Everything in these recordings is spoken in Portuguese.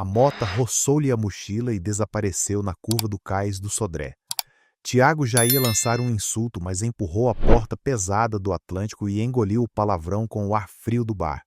A mota roçou-lhe a mochila e desapareceu na curva do cais do Sodré. Tiago já ia lançar um insulto, mas empurrou a porta pesada do Atlântico e engoliu o palavrão com o ar frio do bar.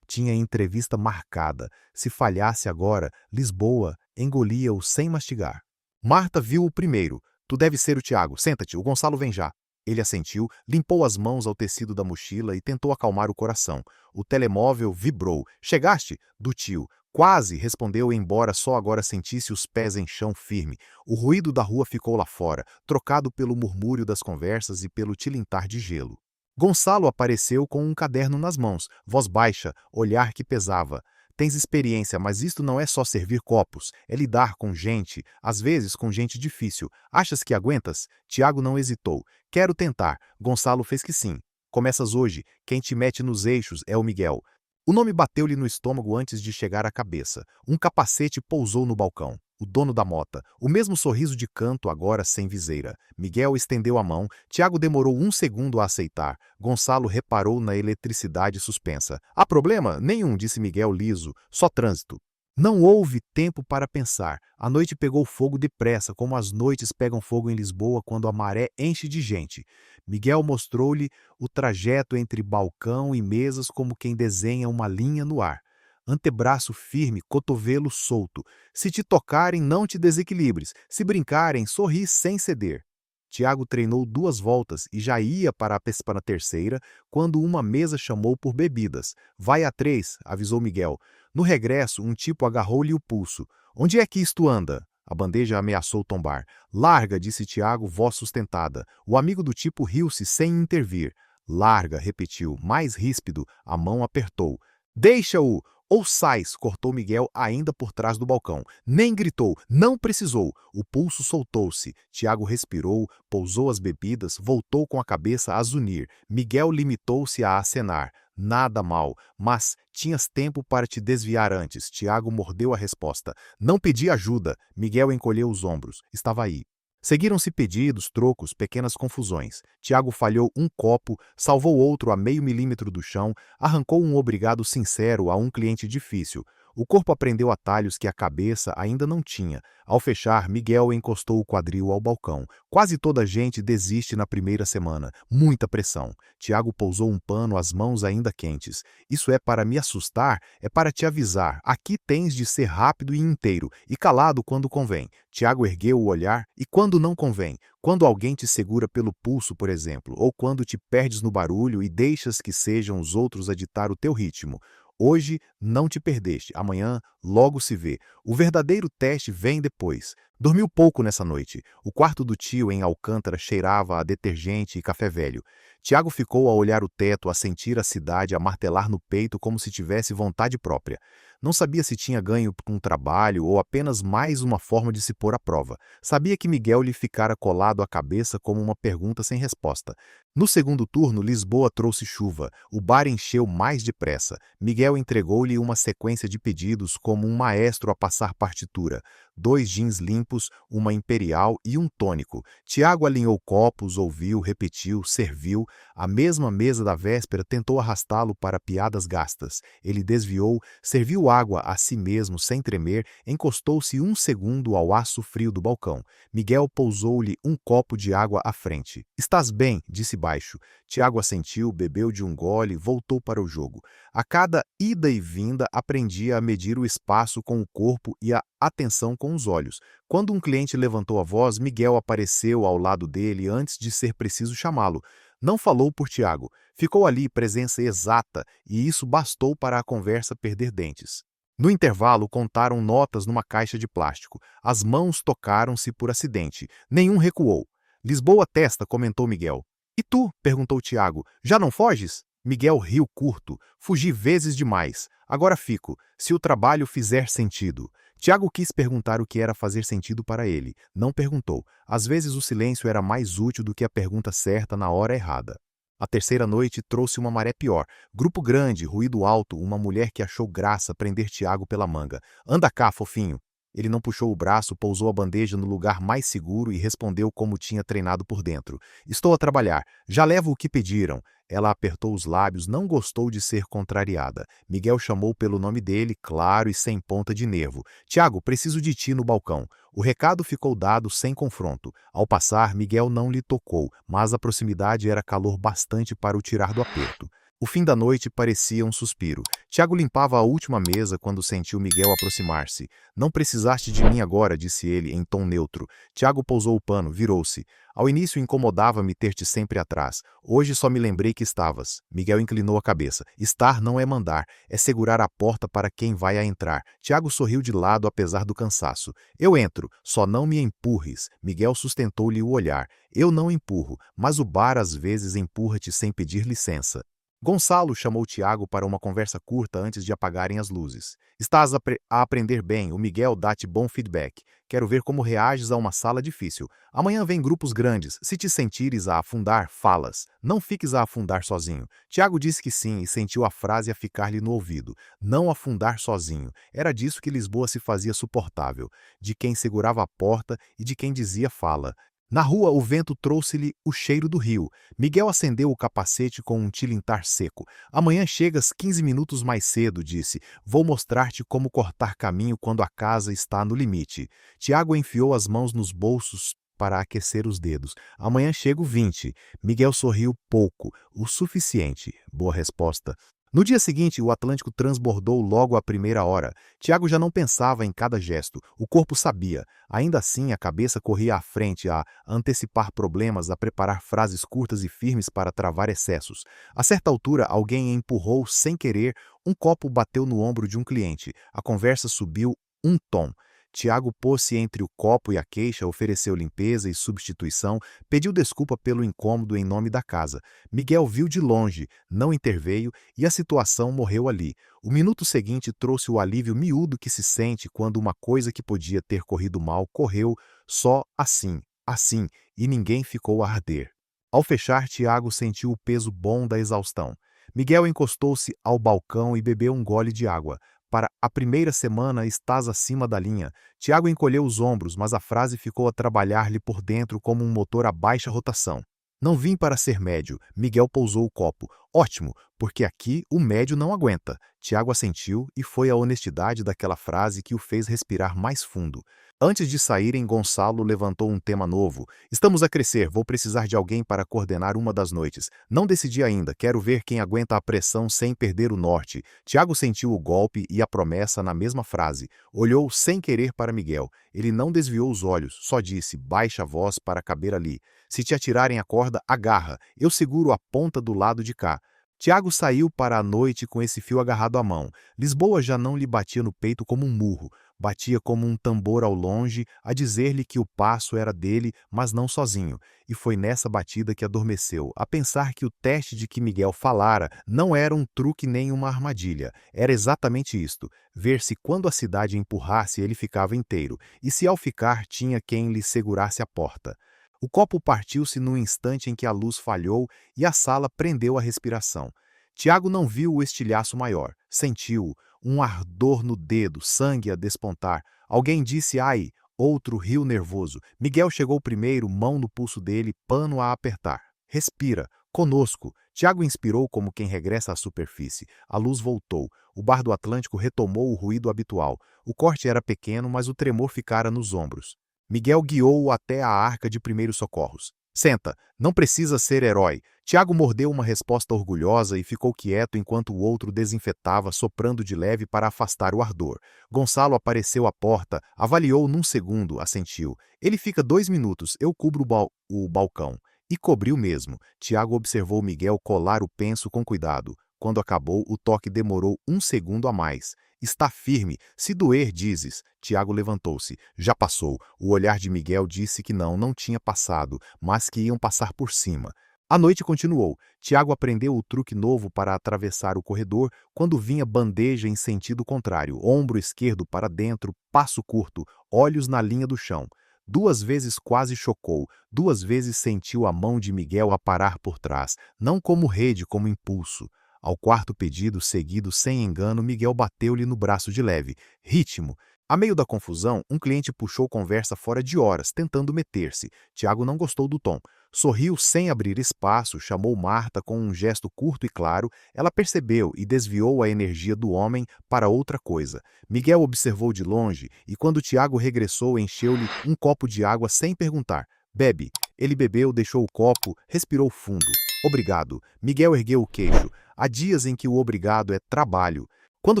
Tinha entrevista marcada. Se falhasse agora, Lisboa engolia-o sem mastigar. Marta viu o primeiro. Tu deve ser o Tiago. Senta-te, o Gonçalo vem já. Ele assentiu, limpou as mãos ao tecido da mochila e tentou acalmar o coração. O telemóvel vibrou. Chegaste? Do tio. Quase, respondeu, embora só agora sentisse os pés em chão firme. O ruído da rua ficou lá fora, trocado pelo murmúrio das conversas e pelo tilintar de gelo. Gonçalo apareceu com um caderno nas mãos, voz baixa, olhar que pesava. Tens experiência, mas isto não é só servir copos, é lidar com gente, às vezes com gente difícil. Achas que aguentas? Tiago não hesitou. Quero tentar. Gonçalo fez que sim. Começas hoje. Quem te mete nos eixos é o Miguel. O nome bateu-lhe no estômago antes de chegar à cabeça. Um capacete pousou no balcão. O dono da mota. O mesmo sorriso de canto, agora sem viseira. Miguel estendeu a mão. Tiago demorou um segundo a aceitar. Gonçalo reparou na eletricidade suspensa. Há problema? Nenhum, disse Miguel liso. Só trânsito. Não houve tempo para pensar. A noite pegou fogo depressa, como as noites pegam fogo em Lisboa quando a maré enche de gente. Miguel mostrou-lhe o trajeto entre balcão e mesas como quem desenha uma linha no ar. Antebraço firme, cotovelo solto. Se te tocarem, não te desequilibres. Se brincarem, sorri sem ceder. Tiago treinou 2 voltas e já ia para a terceira, quando uma mesa chamou por bebidas. Vai a 3, avisou Miguel. No regresso, um tipo agarrou-lhe o pulso. Onde é que isto anda? A bandeja ameaçou tombar. Larga, disse Tiago, voz sustentada. O amigo do tipo riu-se sem intervir. Larga, repetiu, mais ríspido. A mão apertou. Deixa-o! Ou sais, cortou Miguel ainda por trás do balcão. Nem gritou, não precisou. O pulso soltou-se. Tiago respirou, pousou as bebidas, voltou com a cabeça a zunir. Miguel limitou-se a acenar. Nada mal, mas tinhas tempo para te desviar antes. Tiago mordeu a resposta. Não pedi ajuda. Miguel encolheu os ombros. Estava aí. Seguiram-se pedidos, trocos, pequenas confusões. Tiago falhou um copo, salvou outro a meio milímetro do chão, arrancou um obrigado sincero a um cliente difícil. O corpo aprendeu atalhos que a cabeça ainda não tinha. Ao fechar, Miguel encostou o quadril ao balcão. Quase toda a gente desiste na primeira semana. Muita pressão. Tiago pousou um pano, as mãos ainda quentes. Isso é para me assustar? É para te avisar. Aqui tens de ser rápido e inteiro, e calado quando convém. Tiago ergueu o olhar. E quando não convém? Quando alguém te segura pelo pulso, por exemplo, ou quando te perdes no barulho e deixas que sejam os outros a ditar o teu ritmo. Hoje não te perdeste, amanhã logo se vê. O verdadeiro teste vem depois. Dormiu pouco nessa noite. O quarto do tio em Alcântara cheirava a detergente e café velho. Tiago ficou a olhar o teto, a sentir a cidade, a martelar no peito como se tivesse vontade própria. Não sabia se tinha ganho com um trabalho ou apenas mais uma forma de se pôr à prova. Sabia que Miguel lhe ficara colado à cabeça como uma pergunta sem resposta. No segundo turno, Lisboa trouxe chuva. O bar encheu mais depressa. Miguel entregou-lhe uma sequência de pedidos como um maestro a passar partitura. 2 gins limpos, uma imperial e um tônico. Tiago alinhou copos, ouviu, repetiu, serviu. A mesma mesa da véspera tentou arrastá-lo para piadas gastas. Ele desviou, serviu água a si mesmo sem tremer, encostou-se um segundo ao aço frio do balcão. Miguel pousou-lhe um copo de água à frente. Estás bem, disse baixo. Tiago assentiu, bebeu de um gole, voltou para o jogo. A cada ida e vinda aprendia a medir o espaço com o corpo e a atenção com os olhos. Quando um cliente levantou a voz, Miguel apareceu ao lado dele antes de ser preciso chamá-lo. Não falou por Tiago. Ficou ali, presença exata, e isso bastou para a conversa perder dentes. No intervalo, contaram notas numa caixa de plástico. As mãos tocaram-se por acidente. Nenhum recuou. Lisboa testa, comentou Miguel. E tu? Perguntou Tiago. Já não foges? Miguel riu curto. Fugi vezes demais. Agora fico, se o trabalho fizer sentido. Tiago quis perguntar o que era fazer sentido para ele. Não perguntou. Às vezes o silêncio era mais útil do que a pergunta certa na hora errada. A terceira noite trouxe uma maré pior. Grupo grande, ruído alto, uma mulher que achou graça prender Tiago pela manga. Anda cá, fofinho. Ele não puxou o braço, pousou a bandeja no lugar mais seguro e respondeu como tinha treinado por dentro. Estou a trabalhar. Já levo o que pediram. Ela apertou os lábios, não gostou de ser contrariada. Miguel chamou pelo nome dele, claro e sem ponta de nervo. Tiago, preciso de ti no balcão. O recado ficou dado sem confronto. Ao passar, Miguel não lhe tocou, mas a proximidade era calor bastante para o tirar do aperto. O fim da noite parecia um suspiro. Tiago limpava a última mesa quando sentiu Miguel aproximar-se. Não precisaste de mim agora, disse ele, em tom neutro. Tiago pousou o pano, virou-se. Ao início incomodava-me ter-te sempre atrás. Hoje só me lembrei que estavas. Miguel inclinou a cabeça. Estar não é mandar, é segurar a porta para quem vai a entrar. Tiago sorriu de lado apesar do cansaço. Eu entro, só não me empurres. Miguel sustentou-lhe o olhar. Eu não empurro, mas o bar às vezes empurra-te sem pedir licença. Gonçalo chamou Tiago para uma conversa curta antes de apagarem as luzes. Estás a aprender bem, o Miguel dá-te bom feedback. Quero ver como reages a uma sala difícil. Amanhã vem grupos grandes. Se te sentires a afundar, falas. Não fiques a afundar sozinho. Tiago disse que sim e sentiu a frase a ficar-lhe no ouvido. Não afundar sozinho. Era disso que Lisboa se fazia suportável. De quem segurava a porta e de quem dizia fala. Na rua, o vento trouxe-lhe o cheiro do rio. Miguel acendeu o capacete com um tilintar seco. Amanhã chegas 15 minutos mais cedo, disse. Vou mostrar-te como cortar caminho quando a casa está no limite. Tiago enfiou as mãos nos bolsos para aquecer os dedos. Amanhã chego 20. Miguel sorriu pouco, o suficiente. Boa resposta. No dia seguinte, o Atlântico transbordou logo à primeira hora. Tiago já não pensava em cada gesto. O corpo sabia. Ainda assim, a cabeça corria à frente, a antecipar problemas, a preparar frases curtas e firmes para travar excessos. A certa altura, alguém empurrou, sem querer, um copo bateu no ombro de um cliente. A conversa subiu um tom. Tiago pôs-se entre o copo e a queixa, ofereceu limpeza e substituição, pediu desculpa pelo incômodo em nome da casa. Miguel viu de longe, não interveio e a situação morreu ali. O minuto seguinte trouxe o alívio miúdo que se sente quando uma coisa que podia ter corrido mal correu só assim, assim, e ninguém ficou a arder. Ao fechar, Tiago sentiu o peso bom da exaustão. Miguel encostou-se ao balcão e bebeu um gole de água. Para a primeira semana estás acima da linha. Tiago encolheu os ombros, mas a frase ficou a trabalhar-lhe por dentro como um motor a baixa rotação. Não vim para ser médio. Miguel pousou o copo. Ótimo, porque aqui o médio não aguenta. Tiago assentiu e foi a honestidade daquela frase que o fez respirar mais fundo. Antes de saírem, Gonçalo levantou um tema novo. Estamos a crescer, vou precisar de alguém para coordenar uma das noites. Não decidi ainda, quero ver quem aguenta a pressão sem perder o norte. Tiago sentiu o golpe e a promessa na mesma frase. Olhou sem querer para Miguel. Ele não desviou os olhos, só disse, baixa a voz para caber ali. Se te atirarem a corda, agarra. Eu seguro a ponta do lado de cá. Tiago saiu para a noite com esse fio agarrado à mão. Lisboa já não lhe batia no peito como um murro. Batia como um tambor ao longe, a dizer-lhe que o passo era dele, mas não sozinho. E foi nessa batida que adormeceu, a pensar que o teste de que Miguel falara não era um truque nem uma armadilha. Era exatamente isto, ver se quando a cidade empurrasse ele ficava inteiro, e se ao ficar tinha quem lhe segurasse a porta. O copo partiu-se no instante em que a luz falhou e a sala prendeu a respiração. Tiago não viu o estilhaço maior, sentiu-o, um ardor no dedo, sangue a despontar. Alguém disse ai, outro riu nervoso. Miguel chegou primeiro, mão no pulso dele, pano a apertar. Respira, conosco. Tiago inspirou como quem regressa à superfície. A luz voltou. O bar do Atlântico retomou o ruído habitual. O corte era pequeno, mas o tremor ficara nos ombros. Miguel guiou-o até a arca de primeiros socorros. Senta, não precisa ser herói. Tiago mordeu uma resposta orgulhosa e ficou quieto enquanto o outro desinfetava, soprando de leve para afastar o ardor. Gonçalo apareceu à porta, avaliou num segundo, assentiu. Ele fica 2 minutos, eu cubro o balcão. E cobriu mesmo. Tiago observou Miguel colar o penso com cuidado. Quando acabou, o toque demorou 1 segundo a mais. Está firme. Se doer, dizes. Tiago levantou-se. Já passou. O olhar de Miguel disse que não tinha passado, mas que iam passar por cima. A noite continuou. Tiago aprendeu o truque novo para atravessar o corredor quando vinha bandeja em sentido contrário, ombro esquerdo para dentro, passo curto, olhos na linha do chão. 2 vezes quase chocou, 2 vezes sentiu a mão de Miguel a parar por trás, não como rede, como impulso. Ao quarto pedido, seguido sem engano, Miguel bateu-lhe no braço de leve. Ritmo. A meio da confusão, um cliente puxou conversa fora de horas, tentando meter-se. Tiago não gostou do tom. Sorriu sem abrir espaço, chamou Marta com um gesto curto e claro. Ela percebeu e desviou a energia do homem para outra coisa. Miguel observou de longe e, quando Tiago regressou, encheu-lhe um copo de água sem perguntar. Bebe. Ele bebeu, deixou o copo, respirou fundo. Obrigado. Miguel ergueu o queixo. Há dias em que o obrigado é trabalho. Quando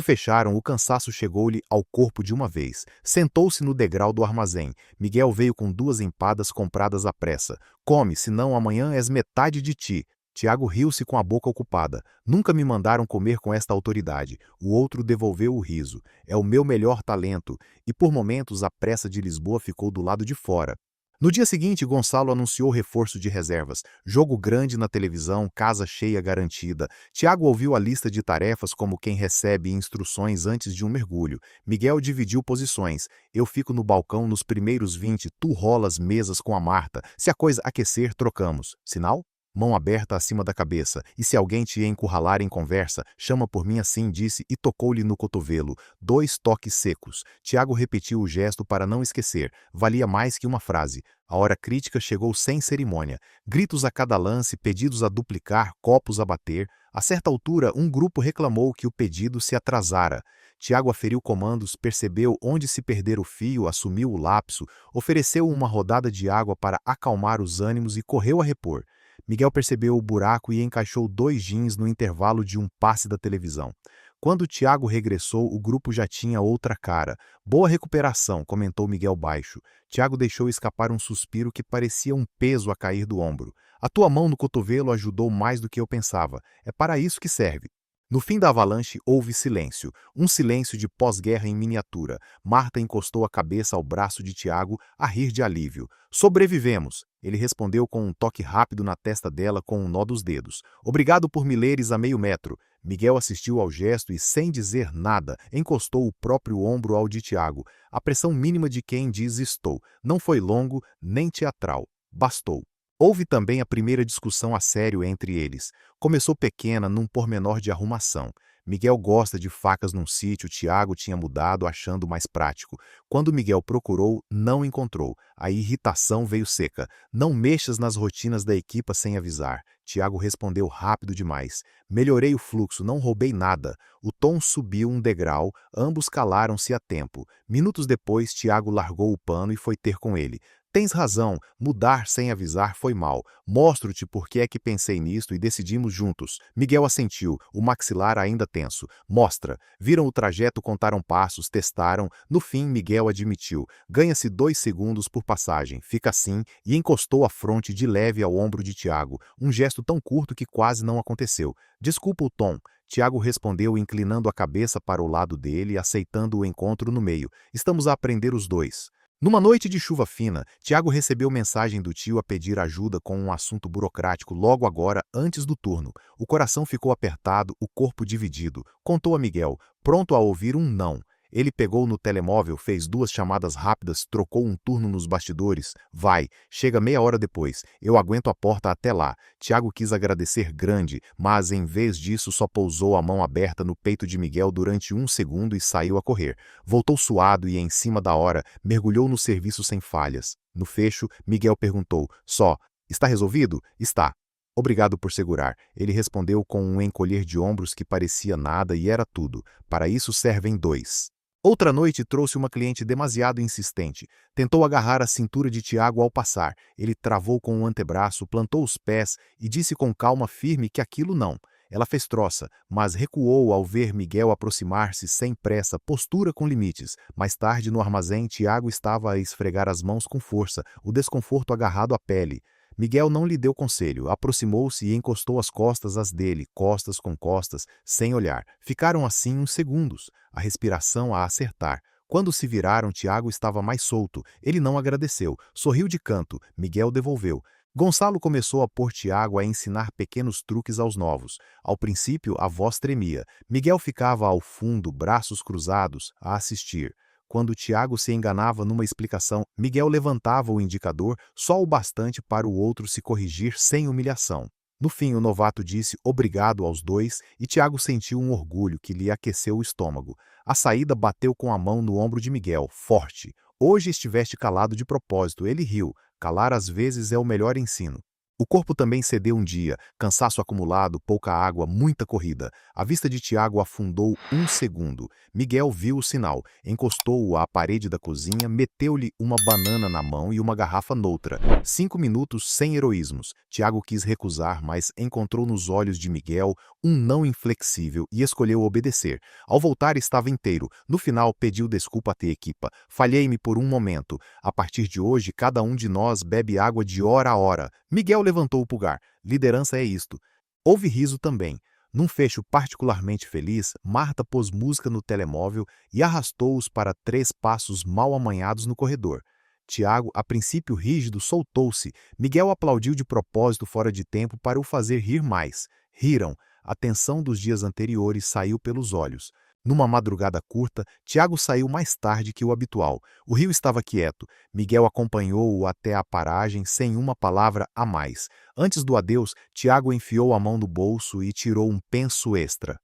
fecharam, o cansaço chegou-lhe ao corpo de uma vez. Sentou-se no degrau do armazém. Miguel veio com 2 empadas compradas à pressa. Come, senão amanhã és metade de ti. Tiago riu-se com a boca ocupada. Nunca me mandaram comer com esta autoridade. O outro devolveu o riso. É o meu melhor talento. E por momentos a pressa de Lisboa ficou do lado de fora. No dia seguinte, Gonçalo anunciou reforço de reservas. Jogo grande na televisão, casa cheia garantida. Tiago ouviu a lista de tarefas como quem recebe instruções antes de um mergulho. Miguel dividiu posições. Eu fico no balcão nos primeiros 20, tu rolas mesas com a Marta. Se a coisa aquecer, trocamos. Sinal? Mão aberta acima da cabeça, e se alguém te encurralar em conversa, chama por mim assim, disse e tocou-lhe no cotovelo. 2 toques secos. Tiago repetiu o gesto para não esquecer. Valia mais que uma frase. A hora crítica chegou sem cerimônia. Gritos a cada lance, pedidos a duplicar, copos a bater. A certa altura, um grupo reclamou que o pedido se atrasara. Tiago aferiu comandos, percebeu onde se perder o fio, assumiu o lapso, ofereceu uma rodada de água para acalmar os ânimos e correu a repor. Miguel percebeu o buraco e encaixou 2 jeans no intervalo de um passe da televisão. Quando Tiago regressou, o grupo já tinha outra cara. Boa recuperação, comentou Miguel baixo. Tiago deixou escapar um suspiro que parecia um peso a cair do ombro. A tua mão no cotovelo ajudou mais do que eu pensava. É para isso que serve. No fim da avalanche houve silêncio, um silêncio de pós-guerra em miniatura. Marta encostou a cabeça ao braço de Tiago, a rir de alívio. Sobrevivemos! Ele respondeu com um toque rápido na testa dela com um nó dos dedos. Obrigado por me leres a meio metro. Miguel assistiu ao gesto e, sem dizer nada, encostou o próprio ombro ao de Tiago. A pressão mínima de quem diz estou. Não foi longo, nem teatral. Bastou. Houve também a primeira discussão a sério entre eles. Começou pequena, num pormenor de arrumação. Miguel gosta de facas num sítio, Tiago tinha mudado achando mais prático. Quando Miguel procurou, não encontrou. A irritação veio seca. Não mexas nas rotinas da equipa sem avisar. Tiago respondeu rápido demais. Melhorei o fluxo, não roubei nada. O tom subiu um degrau, ambos calaram-se a tempo. Minutos depois, Tiago largou o pano e foi ter com ele. Tens razão, mudar sem avisar foi mal. Mostro-te por que é que pensei nisto e decidimos juntos. Miguel assentiu, o maxilar ainda tenso. Mostra. Viram o trajeto, contaram passos, testaram. No fim, Miguel admitiu. Ganha-se 2 segundos por passagem. Fica assim, e encostou a fronte de leve ao ombro de Tiago. Um gesto tão curto que quase não aconteceu. Desculpa o tom. Tiago respondeu inclinando a cabeça para o lado dele, aceitando o encontro no meio. Estamos a aprender os dois. Numa noite de chuva fina, Tiago recebeu mensagem do tio a pedir ajuda com um assunto burocrático logo agora, antes do turno. O coração ficou apertado, o corpo dividido. Contou a Miguel, pronto a ouvir um não. Ele pegou no telemóvel, fez 2 chamadas rápidas, trocou um turno nos bastidores. Vai, chega meia hora depois. Eu aguento a porta até lá. Tiago quis agradecer grande, mas em vez disso só pousou a mão aberta no peito de Miguel durante 1 segundo e saiu a correr. Voltou suado e, em cima da hora, mergulhou no serviço sem falhas. No fecho, Miguel perguntou, só, está resolvido? Está. Obrigado por segurar. Ele respondeu com um encolher de ombros que parecia nada e era tudo. Para isso servem 2. Outra noite trouxe uma cliente demasiado insistente. Tentou agarrar a cintura de Tiago ao passar. Ele travou com o antebraço, plantou os pés e disse com calma firme que aquilo não. Ela fez troça, mas recuou ao ver Miguel aproximar-se sem pressa, postura com limites. Mais tarde, no armazém, Tiago estava a esfregar as mãos com força, o desconforto agarrado à pele. Miguel não lhe deu conselho, aproximou-se e encostou as costas às dele, costas com costas, sem olhar. Ficaram assim uns segundos, a respiração a acertar. Quando se viraram, Tiago estava mais solto. Ele não agradeceu, sorriu de canto. Miguel devolveu. Gonçalo começou a pôr Tiago a ensinar pequenos truques aos novos. Ao princípio, a voz tremia. Miguel ficava ao fundo, braços cruzados, a assistir. Quando Tiago se enganava numa explicação, Miguel levantava o indicador só o bastante para o outro se corrigir sem humilhação. No fim, o novato disse obrigado aos dois e Tiago sentiu um orgulho que lhe aqueceu o estômago. A saída bateu com a mão no ombro de Miguel, forte. Hoje estiveste calado de propósito, ele riu. Calar às vezes é o melhor ensino. O corpo também cedeu um dia, cansaço acumulado, pouca água, muita corrida. A vista de Tiago afundou um segundo. Miguel viu o sinal, encostou-o à parede da cozinha, meteu-lhe uma banana na mão e uma garrafa noutra. 5 minutos sem heroísmos. Tiago quis recusar, mas encontrou nos olhos de Miguel um não inflexível e escolheu obedecer. Ao voltar estava inteiro. No final pediu desculpa à equipa. Falhei-me por um momento. A partir de hoje, cada um de nós bebe água de hora a hora. Miguel levantou o pulgar. Liderança é isto. Houve riso também. Num fecho particularmente feliz, Marta pôs música no telemóvel e arrastou-os para 3 passos mal amanhados no corredor. Tiago, a princípio rígido, soltou-se. Miguel aplaudiu de propósito fora de tempo para o fazer rir mais. Riram. A tensão dos dias anteriores saiu pelos olhos. Numa madrugada curta, Tiago saiu mais tarde que o habitual. O rio estava quieto. Miguel acompanhou-o até a paragem sem uma palavra a mais. Antes do adeus, Tiago enfiou a mão no bolso e tirou um penso extra.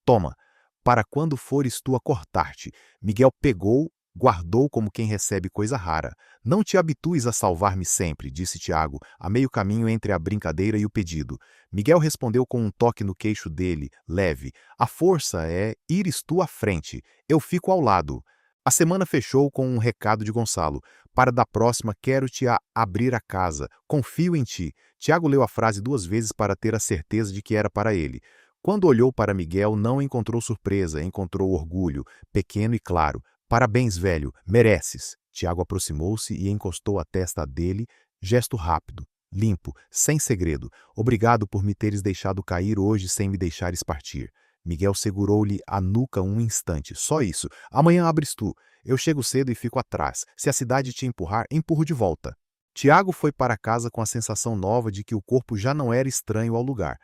Toma, para quando fores tu a cortar-te. Miguel pegou, guardou como quem recebe coisa rara. Não te habitues a salvar-me sempre, disse Tiago, a meio caminho entre a brincadeira e o pedido. Miguel respondeu com um toque no queixo dele, leve. A força é ires tu à frente, eu fico ao lado. A semana fechou com um recado de Gonçalo. Para da próxima quero-te abrir a casa, confio em ti. Tiago leu a frase 2 vezes para ter a certeza de que era para ele. Quando olhou para Miguel, não encontrou surpresa, encontrou orgulho, pequeno e claro. Parabéns, velho, mereces. Tiago aproximou-se e encostou a testa dele, gesto rápido, limpo, sem segredo. Obrigado por me teres deixado cair hoje sem me deixares partir. Miguel segurou-lhe a nuca um instante. Só isso. Amanhã abres tu. Eu chego cedo e fico atrás. Se a cidade te empurrar, empurro de volta. Tiago foi para casa com a sensação nova de que o corpo já não era estranho ao lugar.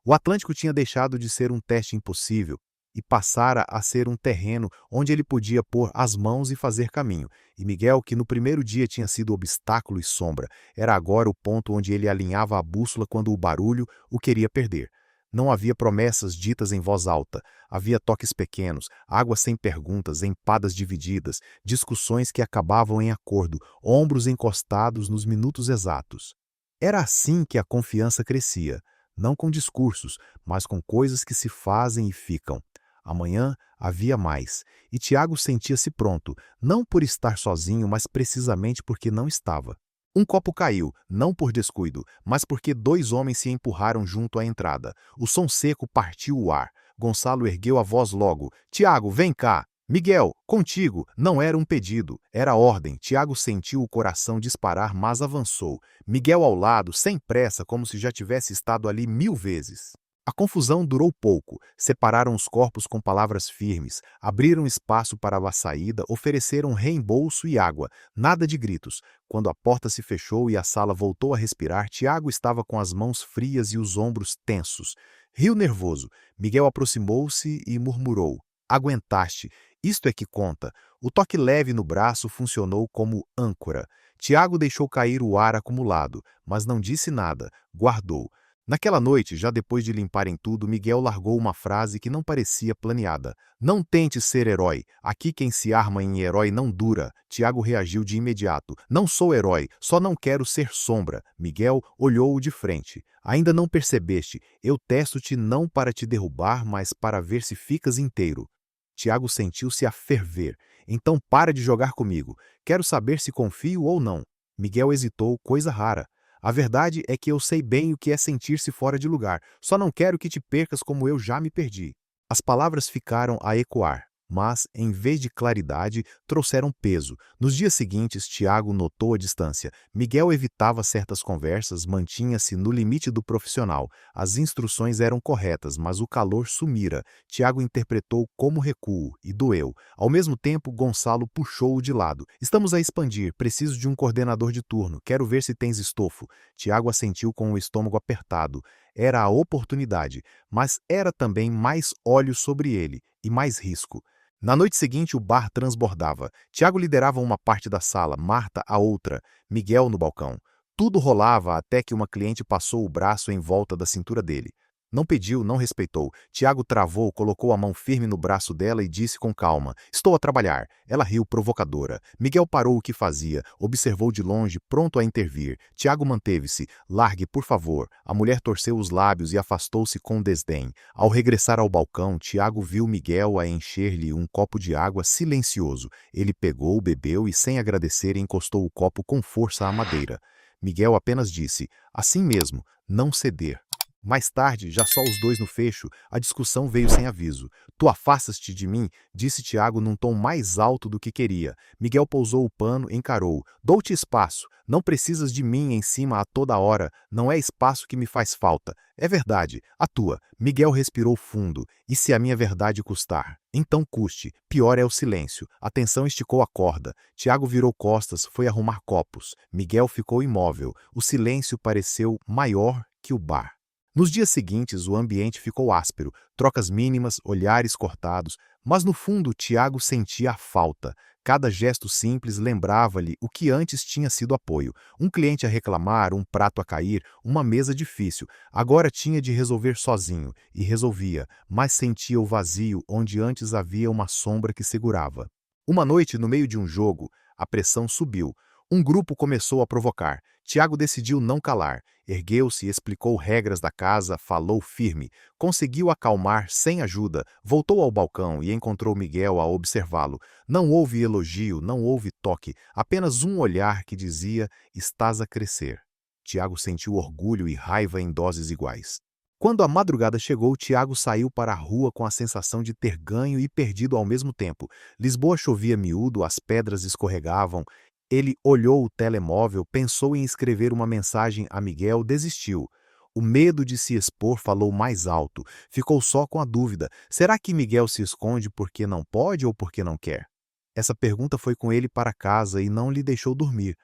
O Atlântico tinha deixado de ser um teste impossível e passara a ser um terreno onde ele podia pôr as mãos e fazer caminho. E Miguel, que no primeiro dia tinha sido obstáculo e sombra, era agora o ponto onde ele alinhava a bússola quando o barulho o queria perder. Não havia promessas ditas em voz alta, havia toques pequenos, água sem perguntas, empadas divididas, discussões que acabavam em acordo, ombros encostados nos minutos exatos. Era assim que a confiança crescia, não com discursos, mas com coisas que se fazem e ficam. Amanhã havia mais, e Tiago sentia-se pronto, não por estar sozinho, mas precisamente porque não estava. Um copo caiu, não por descuido, mas porque 2 homens se empurraram junto à entrada. O som seco partiu o ar. Gonçalo ergueu a voz logo. Tiago, vem cá! Miguel, contigo! Não era um pedido, era ordem. Tiago sentiu o coração disparar, mas avançou. Miguel ao lado, sem pressa, como se já tivesse estado ali 1000 vezes. A confusão durou pouco. Separaram os corpos com palavras firmes, abriram espaço para a saída, ofereceram reembolso e água. Nada de gritos. Quando a porta se fechou e a sala voltou a respirar, Tiago estava com as mãos frias e os ombros tensos. Riu nervoso. Miguel aproximou-se e murmurou. Aguentaste. Isto é que conta. O toque leve no braço funcionou como âncora. Tiago deixou cair o ar acumulado, mas não disse nada. Guardou. Naquela noite, já depois de limparem tudo, Miguel largou uma frase que não parecia planeada. Não tente ser herói. Aqui quem se arma em herói não dura. Tiago reagiu de imediato. Não sou herói, só não quero ser sombra. Miguel olhou-o de frente. Ainda não percebeste. Eu testo-te não para te derrubar, mas para ver se ficas inteiro. Tiago sentiu-se a ferver. Então para de jogar comigo. Quero saber se confio ou não. Miguel hesitou, coisa rara. A verdade é que eu sei bem o que é sentir-se fora de lugar. Só não quero que te percas como eu já me perdi. As palavras ficaram a ecoar, mas, em vez de claridade, trouxeram peso. Nos dias seguintes, Tiago notou a distância. Miguel evitava certas conversas, mantinha-se no limite do profissional. As instruções eram corretas, mas o calor sumira. Tiago interpretou como recuo e doeu. Ao mesmo tempo, Gonçalo puxou-o de lado. Estamos a expandir, preciso de um coordenador de turno. Quero ver se tens estofo. Tiago assentiu com o estômago apertado. Era a oportunidade, mas era também mais óleo sobre ele e mais risco. Na noite seguinte, o bar transbordava. Tiago liderava uma parte da sala, Marta a outra, Miguel no balcão. Tudo rolava até que uma cliente passou o braço em volta da cintura dele. Não pediu, não respeitou. Tiago travou, colocou a mão firme no braço dela e disse com calma: Estou a trabalhar. Ela riu provocadora. Miguel parou o que fazia, observou de longe, pronto a intervir. Tiago manteve-se. Largue, por favor. A mulher torceu os lábios e afastou-se com desdém. Ao regressar ao balcão, Tiago viu Miguel a encher-lhe um copo de água silencioso. Ele pegou, bebeu e, sem agradecer, encostou o copo com força à madeira. Miguel apenas disse: Assim mesmo, não ceder. Mais tarde, já só os dois no fecho, a discussão veio sem aviso. Tu afastas-te de mim, disse Tiago num tom mais alto do que queria. Miguel pousou o pano, encarou. Dou-te espaço. Não precisas de mim em cima a toda hora. Não é espaço que me faz falta. É verdade. Atua. Miguel respirou fundo. E se a minha verdade custar? Então custe. Pior é o silêncio. A tensão esticou a corda. Tiago virou costas, foi arrumar copos. Miguel ficou imóvel. O silêncio pareceu maior que o bar. Nos dias seguintes, o ambiente ficou áspero, trocas mínimas, olhares cortados, mas no fundo Tiago sentia a falta. Cada gesto simples lembrava-lhe o que antes tinha sido apoio. Um cliente a reclamar, um prato a cair, uma mesa difícil. Agora tinha de resolver sozinho, e resolvia, mas sentia o vazio onde antes havia uma sombra que segurava. Uma noite, no meio de um jogo, a pressão subiu. Um grupo começou a provocar. Tiago decidiu não calar. Ergueu-se, explicou regras da casa, falou firme. Conseguiu acalmar sem ajuda. Voltou ao balcão e encontrou Miguel a observá-lo. Não houve elogio, não houve toque. Apenas um olhar que dizia: estás a crescer. Tiago sentiu orgulho e raiva em doses iguais. Quando a madrugada chegou, Tiago saiu para a rua com a sensação de ter ganho e perdido ao mesmo tempo. Lisboa chovia miúdo, as pedras escorregavam. Ele olhou o telemóvel, pensou em escrever uma mensagem a Miguel, desistiu. O medo de se expor falou mais alto. Ficou só com a dúvida: será que Miguel se esconde porque não pode ou porque não quer? Essa pergunta foi com ele para casa e não lhe deixou dormir.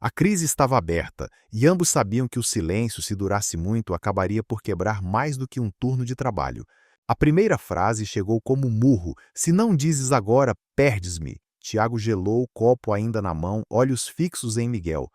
A crise estava aberta, e ambos sabiam que o silêncio, se durasse muito, acabaria por quebrar mais do que um turno de trabalho. A primeira frase chegou como um murro: se não dizes agora, perdes-me. Tiago gelou o copo ainda na mão, olhos fixos em Miguel.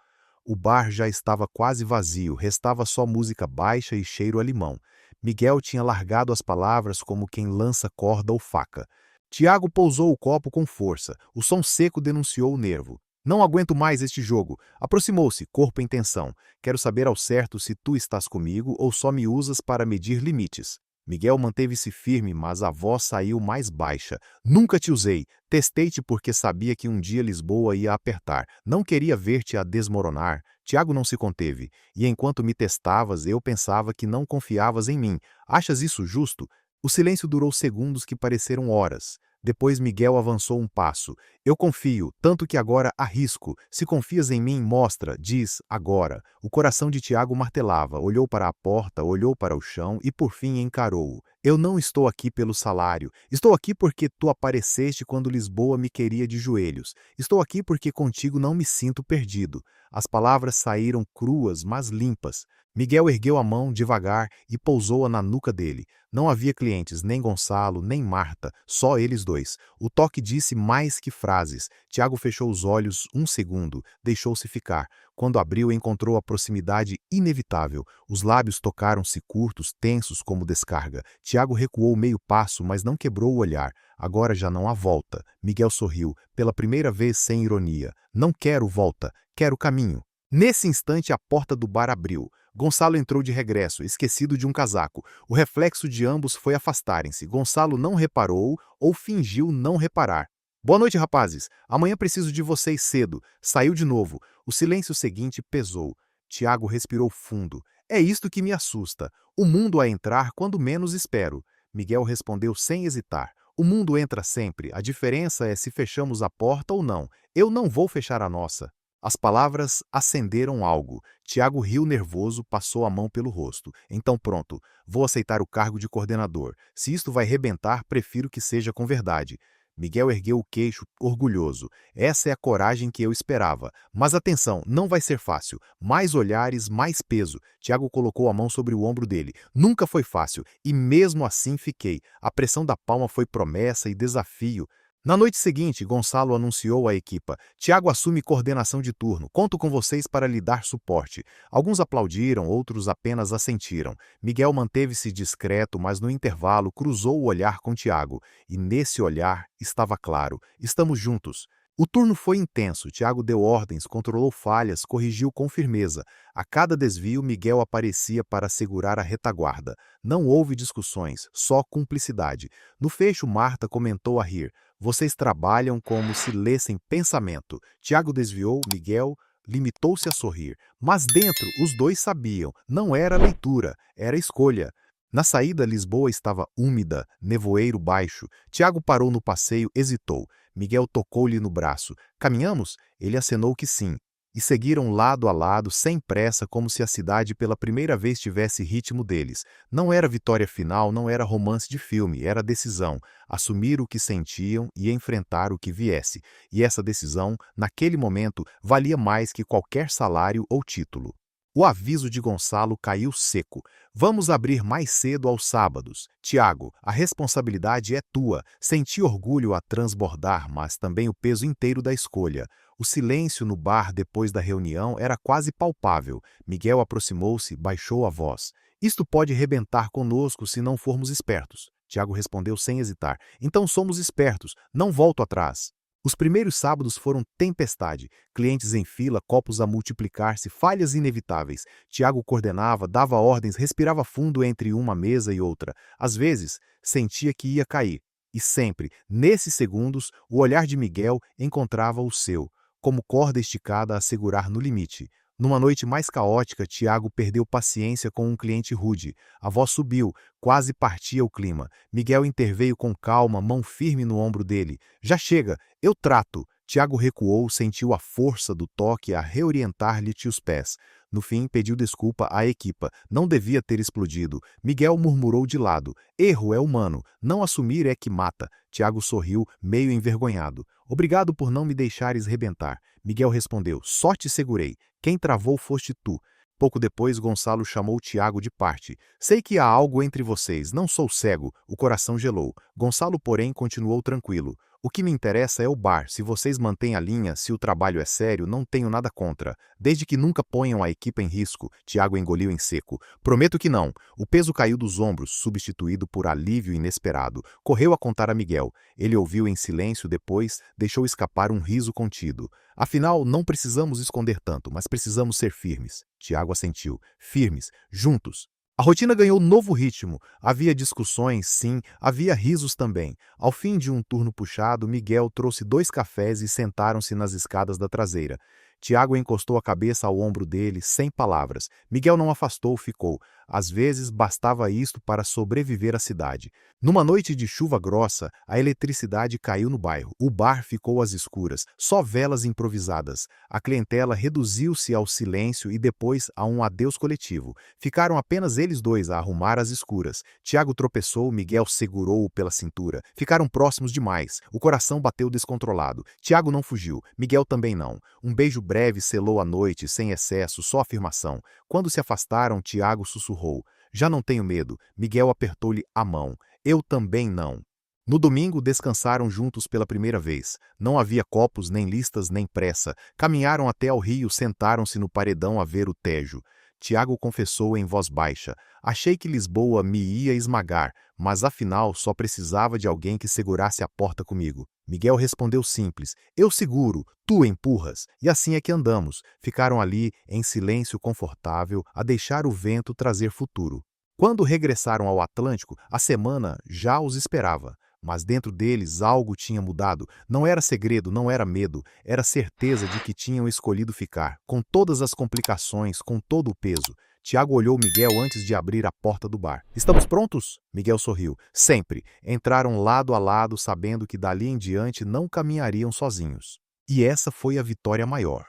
O bar já estava quase vazio, restava só música baixa e cheiro a limão. Miguel tinha largado as palavras como quem lança corda ou faca. Tiago pousou o copo com força. O som seco denunciou o nervo. Não aguento mais este jogo. Aproximou-se, corpo em tensão. Quero saber ao certo se tu estás comigo ou só me usas para medir limites. Miguel manteve-se firme, mas a voz saiu mais baixa. Nunca te usei. Testei-te porque sabia que um dia Lisboa ia apertar. Não queria ver-te a desmoronar. Tiago não se conteve. E enquanto me testavas, eu pensava que não confiavas em mim. Achas isso justo? O silêncio durou segundos que pareceram horas. Depois Miguel avançou um passo. Eu confio, tanto que agora arrisco. Se confias em mim, mostra, diz, agora. O coração de Tiago martelava, olhou para a porta, olhou para o chão e por fim encarou-o. Eu não estou aqui pelo salário. Estou aqui porque tu apareceste quando Lisboa me queria de joelhos. Estou aqui porque contigo não me sinto perdido. As palavras saíram cruas, mas limpas. Miguel ergueu a mão devagar e pousou-a na nuca dele. Não havia clientes, nem Gonçalo, nem Marta, só eles dois. O toque disse mais que frases. Tiago fechou os olhos um segundo, deixou-se ficar. Quando abriu, encontrou a proximidade inevitável. Os lábios tocaram-se curtos, tensos como descarga. Tiago recuou meio passo, mas não quebrou o olhar. Agora já não há volta. Miguel sorriu, pela primeira vez sem ironia. Não quero volta, quero caminho. Nesse instante, a porta do bar abriu. Gonçalo entrou de regresso, esquecido de um casaco. O reflexo de ambos foi afastarem-se. Gonçalo não reparou ou fingiu não reparar. Boa noite, rapazes. Amanhã preciso de vocês cedo. Saiu de novo. O silêncio seguinte pesou. Tiago respirou fundo. É isto que me assusta. O mundo a entrar quando menos espero. Miguel respondeu sem hesitar. O mundo entra sempre. A diferença é se fechamos a porta ou não. Eu não vou fechar a nossa. As palavras acenderam algo. Tiago riu nervoso, passou a mão pelo rosto. Então pronto, vou aceitar o cargo de coordenador. Se isto vai rebentar, prefiro que seja com verdade. Miguel ergueu o queixo, orgulhoso. Essa é a coragem que eu esperava. Mas atenção, não vai ser fácil. Mais olhares, mais peso. Tiago colocou a mão sobre o ombro dele. Nunca foi fácil, e mesmo assim fiquei. A pressão da palma foi promessa e desafio. Na noite seguinte, Gonçalo anunciou à equipa: Tiago assume coordenação de turno. Conto com vocês para lhe dar suporte. Alguns aplaudiram, outros apenas assentiram. Miguel manteve-se discreto, mas no intervalo cruzou o olhar com Tiago. E nesse olhar estava claro: estamos juntos. O turno foi intenso. Tiago deu ordens, controlou falhas, corrigiu com firmeza. A cada desvio, Miguel aparecia para segurar a retaguarda. Não houve discussões, só cumplicidade. No fecho, Marta comentou a rir: vocês trabalham como se lessem pensamento. Tiago desviou, Miguel limitou-se a sorrir. Mas dentro, os dois sabiam, não era leitura, era escolha. Na saída, Lisboa estava úmida, nevoeiro baixo. Tiago parou no passeio, hesitou. Miguel tocou-lhe no braço. Caminhamos? Ele acenou que sim. E seguiram lado a lado, sem pressa, como se a cidade pela primeira vez tivesse ritmo deles. Não era vitória final, não era romance de filme, era decisão. Assumir o que sentiam e enfrentar o que viesse. E essa decisão, naquele momento, valia mais que qualquer salário ou título. O aviso de Gonçalo caiu seco. Vamos abrir mais cedo aos sábados. Tiago, a responsabilidade é tua. Senti orgulho a transbordar, mas também o peso inteiro da escolha. O silêncio no bar depois da reunião era quase palpável. Miguel aproximou-se, baixou a voz. Isto pode rebentar conosco se não formos espertos. Tiago respondeu sem hesitar. Então somos espertos, não volto atrás. Os primeiros sábados foram tempestade, clientes em fila, copos a multiplicar-se, falhas inevitáveis. Tiago coordenava, dava ordens, respirava fundo entre uma mesa e outra. Às vezes, sentia que ia cair. E sempre, nesses segundos, o olhar de Miguel encontrava o seu, como corda esticada a segurar no limite. Numa noite mais caótica, Tiago perdeu paciência com um cliente rude. A voz subiu, quase partia o clima. Miguel interveio com calma, mão firme no ombro dele. Já chega, eu trato. Tiago recuou, sentiu a força do toque a reorientar-lhe os pés. No fim, pediu desculpa à equipa. Não devia ter explodido. Miguel murmurou de lado. Erro é humano. Não assumir é que mata. Tiago sorriu, meio envergonhado. Obrigado por não me deixares rebentar. Miguel respondeu. Só te segurei. Quem travou foste tu. Pouco depois, Gonçalo chamou Tiago de parte. Sei que há algo entre vocês, não sou cego. O coração gelou. Gonçalo, porém, continuou tranquilo. O que me interessa é o bar. Se vocês mantêm a linha, se o trabalho é sério, não tenho nada contra. Desde que nunca ponham a equipa em risco. Tiago engoliu em seco. Prometo que não. O peso caiu dos ombros, substituído por alívio inesperado. Correu a contar a Miguel. Ele ouviu em silêncio, depois deixou escapar um riso contido. Afinal, não precisamos esconder tanto, mas precisamos ser firmes. Tiago assentiu. Firmes, juntos. A rotina ganhou novo ritmo. Havia discussões, sim, havia risos também. Ao fim de um turno puxado, Miguel trouxe 2 cafés e sentaram-se nas escadas da traseira. Tiago encostou a cabeça ao ombro dele, sem palavras. Miguel não afastou, ficou. Às vezes, bastava isto para sobreviver à cidade. Numa noite de chuva grossa, a eletricidade caiu no bairro. O bar ficou às escuras, só velas improvisadas. A clientela reduziu-se ao silêncio e depois a um adeus coletivo. Ficaram apenas eles dois a arrumar as escuras. Tiago tropeçou, Miguel segurou-o pela cintura. Ficaram próximos demais. O coração bateu descontrolado. Tiago não fugiu, Miguel também não. Um beijo breve selou a noite, sem excesso, só afirmação. Quando se afastaram, Tiago sussurrou. Já não tenho medo. Miguel apertou-lhe a mão. Eu também não. No domingo, descansaram juntos pela primeira vez. Não havia copos, nem listas, nem pressa. Caminharam até ao rio, sentaram-se no paredão a ver o Tejo. Tiago confessou em voz baixa. Achei que Lisboa me ia esmagar, mas afinal só precisava de alguém que segurasse a porta comigo. Miguel respondeu simples. Eu seguro, tu empurras. E assim é que andamos. Ficaram ali, em silêncio confortável, a deixar o vento trazer futuro. Quando regressaram ao Atlântico, a semana já os esperava. Mas dentro deles algo tinha mudado. Não era segredo, não era medo. Era certeza de que tinham escolhido ficar, com todas as complicações, com todo o peso. Tiago olhou Miguel antes de abrir a porta do bar. Estamos prontos? Miguel sorriu. Sempre. Entraram lado a lado, sabendo que dali em diante não caminhariam sozinhos. E essa foi a vitória maior.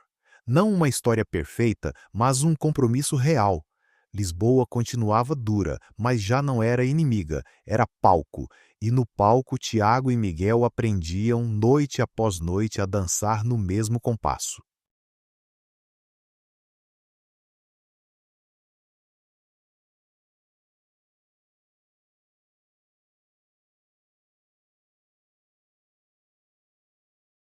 Não uma história perfeita, mas um compromisso real. Lisboa continuava dura, mas já não era inimiga, era palco. E no palco, Tiago e Miguel aprendiam, noite após noite, a dançar no mesmo compasso.